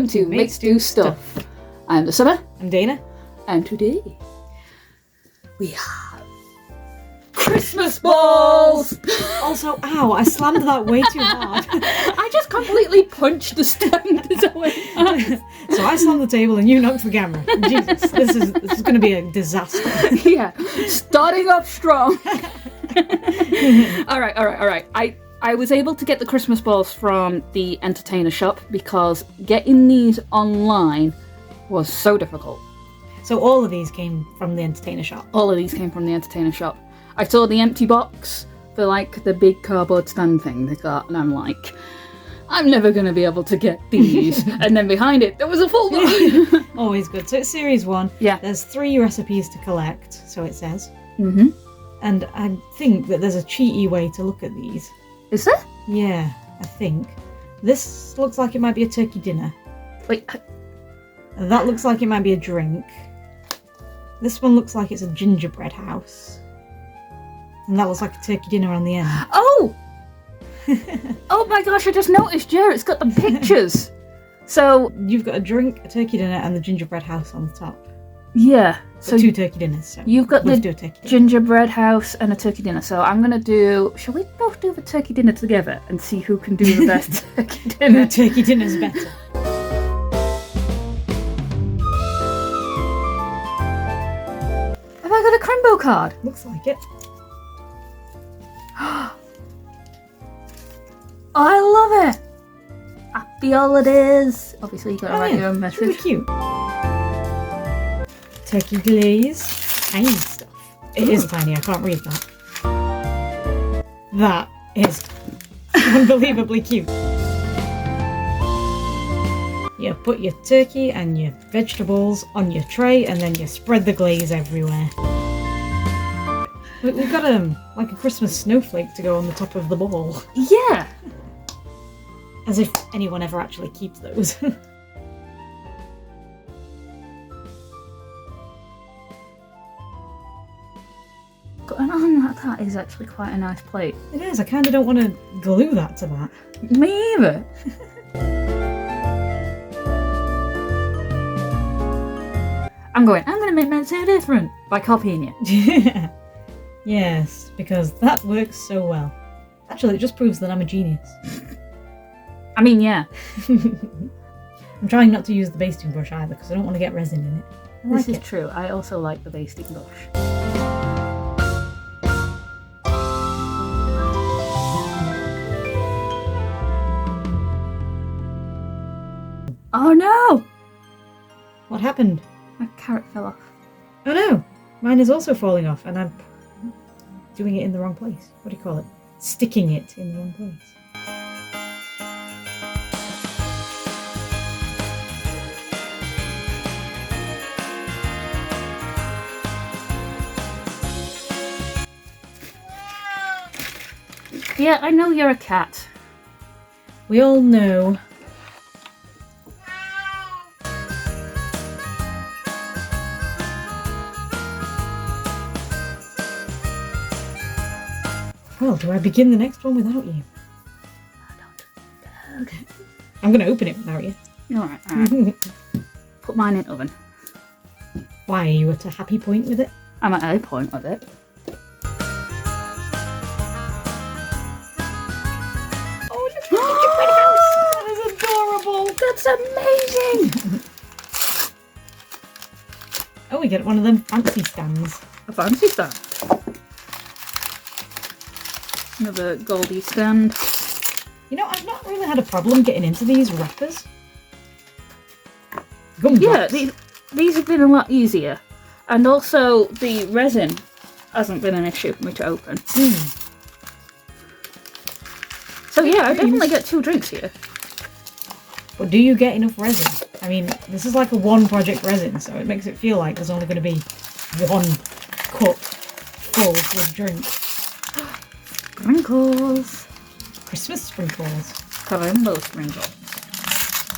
to Mates Do Stuff. I'm the Summer. I'm Dana. And today we have Christmas balls! Also, ow, I slammed that way too hard. I just completely punched the stand as I went past. So I slammed the table and you knocked the camera. Jesus, this is going to be a disaster. Yeah, starting off strong. All right. I was able to get the Christmas balls from the entertainer shop because getting these online was so difficult. So all of these came from the entertainer shop? All of these came from the entertainer shop. I saw the empty box for like the big cardboard stand thing they got, and I'm like, I'm never going to be able to get these. And then behind it, there was a full one. Always good. So it's series 1. Yeah. There's 3 recipes to collect, so it says. Mm-hmm. And I think that there's a cheaty way to look at these. Is there? Yeah, I think. This looks like it might be a turkey dinner. Wait. That looks like it might be a drink. This one looks like it's a gingerbread house. And that looks like a turkey dinner on the end. Oh! Oh my gosh, I just noticed, yeah, it's got the pictures. So you've got a drink, a turkey dinner, and the gingerbread house on the top. Yeah. So 2 turkey dinners. So you've got the do a turkey dinner. gingerbread house and a turkey dinner. So I'm going to do... Shall we both do the turkey dinner together and see who can do the best turkey dinner? The turkey dinner's better. Have I got a Crimbo card? Looks like it. I love it! Happy holidays! Obviously, you got to write your own It's really message. cute. Turkey glaze. Tiny stuff. It is tiny, I can't read that. That is unbelievably cute. You put your turkey and your vegetables on your tray and then you spread the glaze everywhere. We've got like a Christmas snowflake to go on the top of the ball. Yeah! As if anyone ever actually keeps those. Going on like that is actually quite a nice plate. It is, I kind of don't want to glue that to that. Me either. I'm going to make mine so different by copying you. Yes, because that works so well. Actually, it just proves that I'm a genius. I mean, yeah. I'm trying not to use the basting brush either because I don't want to get resin in it. This is true. I also like the basting brush. Oh no! What happened? My carrot fell off. Oh no! Mine is also falling off and I'm doing it in the wrong place. What do you call it? Sticking it in the wrong place. Yeah, I know you're a cat. We all know. Well, do I begin the next one without you? I'm going to open it without you. Alright. Put mine in oven. Why, are you at a happy point with it? I'm at a point with it. Oh, look at the gingerbread house! That is adorable! That's amazing! Oh, we get one of them fancy stands. A fancy stand. Another Goldie stand. You know, I've not really had a problem getting into these wrappers. Yeah, these have been a lot easier. And also, the resin hasn't been an issue for me to open. So yeah, I definitely get 2 drinks here. But do you get enough resin? I mean, this is like a 1 project resin, so it makes it feel like there's only going to be 1 cup full of drink. Sprinkles. Christmas sprinkles. Crimbo sprinkles.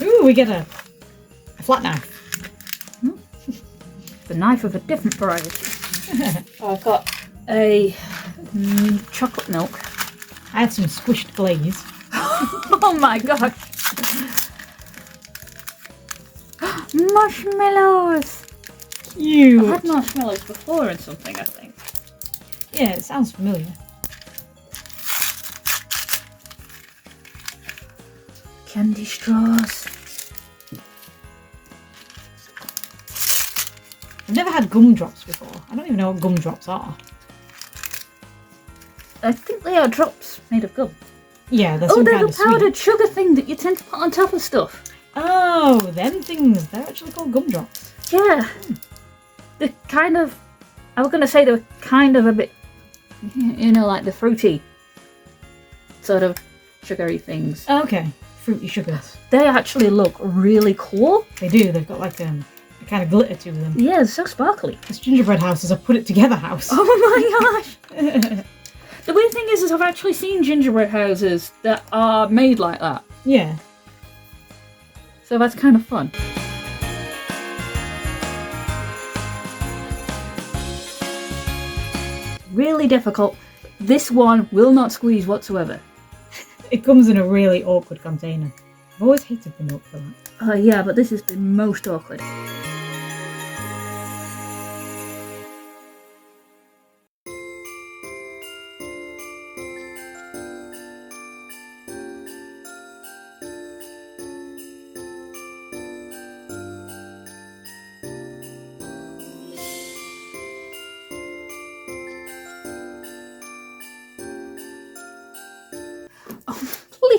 Ooh, we get a flat knife. The knife of a different variety. I've got a chocolate milk. I had some squished glaze. Oh my gosh. Marshmallows! Cute. I've had marshmallows before in something, I think. Yeah, it sounds familiar. Candy straws. I've never had gumdrops before. I don't even know what gumdrops are. I think they are drops made of gum. Yeah, they're Oh, some they're kind the of sweet. powdered sugar thing that you tend to put on top of stuff. Oh, them things. They're actually called gumdrops. Yeah. They're kind of... I was going to say they were kind of a bit... You know, like the fruity sort of sugary things. Okay, fruity sugars. They actually look really cool. They do. They've got like a kind of glitter to them. Yeah, they're so sparkly. This gingerbread house is a put it together house. Oh my gosh! The weird thing is I've actually seen gingerbread houses that are made like that. Yeah. So that's kind of fun. Really difficult. This one will not squeeze whatsoever. It comes in a really awkward container. I've always hated the milk for that. Yeah, but this is the most awkward.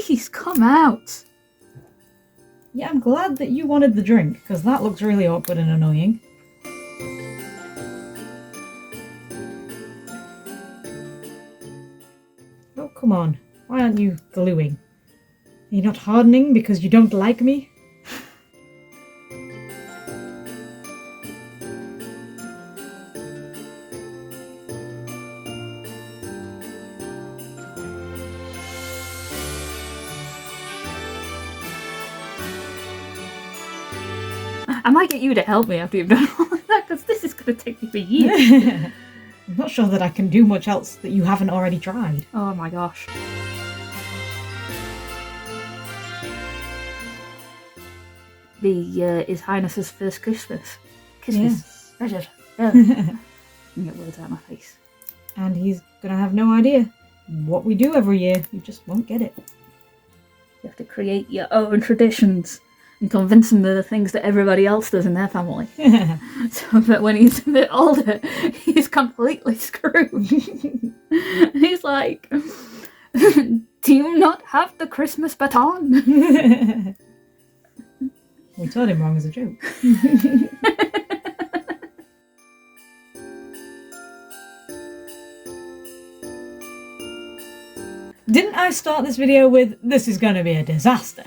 Please come out. Yeah, I'm glad that you wanted the drink, because that looks really awkward and annoying. Oh, come on. Why aren't you gluing? Are you not hardening because you don't like me? I might get you to help me after you've done all of that, because this is going to take me for years. I'm not sure that I can do much else that you haven't already tried. Oh my gosh. The His Highness's first Christmas. Yes. Present. Yeah. Get words out of my face. And he's gonna have no idea what we do every year. You just won't get it. You have to create your own traditions and convince him they're the things that everybody else does in their family. So that when he's a bit older, he's completely screwed. And he's like, do you not have the Christmas baton? We told him wrong as a joke. Didn't I start this video with, this is going to be a disaster?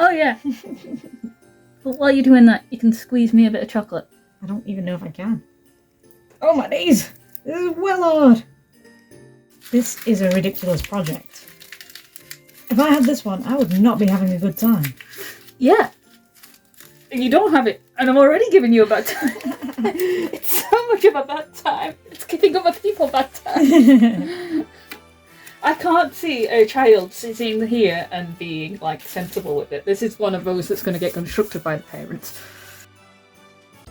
Oh yeah. But while you're doing that, you can squeeze me a bit of chocolate. I don't even know if I can. Oh my days! This is well hard! This is a ridiculous project. If I had this one, I would not be having a good time. Yeah. And you don't have it, and I'm already giving you a bad time. It's so much of a bad time. It's giving other people bad time. I can't see a child sitting here and being like sensible with it. This is one of those that's going to get constructed by the parents.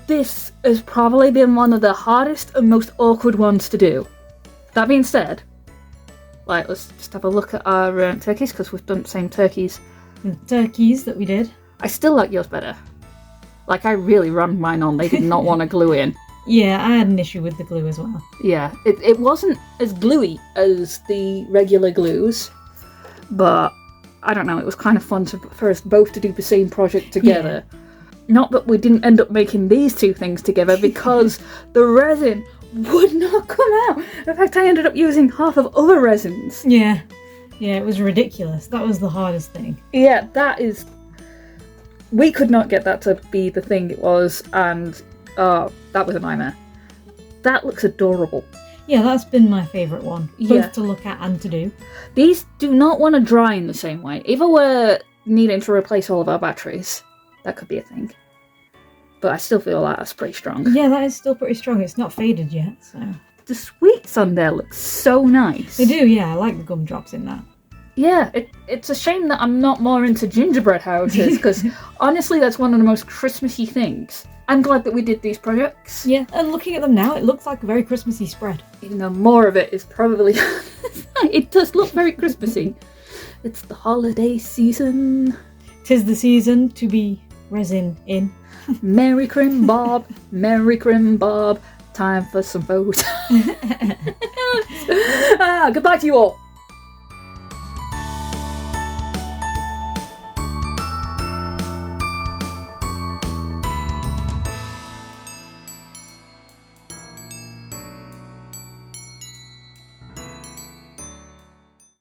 This has probably been one of the hardest and most awkward ones to do. That being said, like, let's just have a look at our turkeys, because we've done the same turkeys. The turkeys that we did. I still like yours better. Like, I really rammed mine on. They did not want to glue in. Yeah, I had an issue with the glue as well. Yeah, it wasn't as gluey as the regular glues, but I don't know, it was kind of fun for us both to do the same project together. Yeah. Not that we didn't end up making these two things together, because the resin would not come out. In fact, I ended up using half of other resins. Yeah, it was ridiculous. That was the hardest thing. Yeah, that is... We could not get that to be the thing it was, and that was a nightmare. That looks adorable. Yeah, that's been my favourite one. Both to look at and to do. These do not want to dry in the same way. If we're needing to replace all of our batteries, that could be a thing. But I still feel like that's pretty strong. Yeah, that is still pretty strong. It's not faded yet, so... The sweets on there look so nice. They do, yeah. I like the gumdrops in that. Yeah, it's a shame that I'm not more into gingerbread houses, because honestly, that's one of the most Christmassy things. I'm glad that we did these projects. Yeah, and looking at them now, it looks like a very Christmassy spread. Even though more of it is probably... It does look very Christmassy. It's the holiday season. 'Tis the season to be resin in. Merry Crim Bob, Merry Crim Bob. Time for some photos. Goodbye to you all.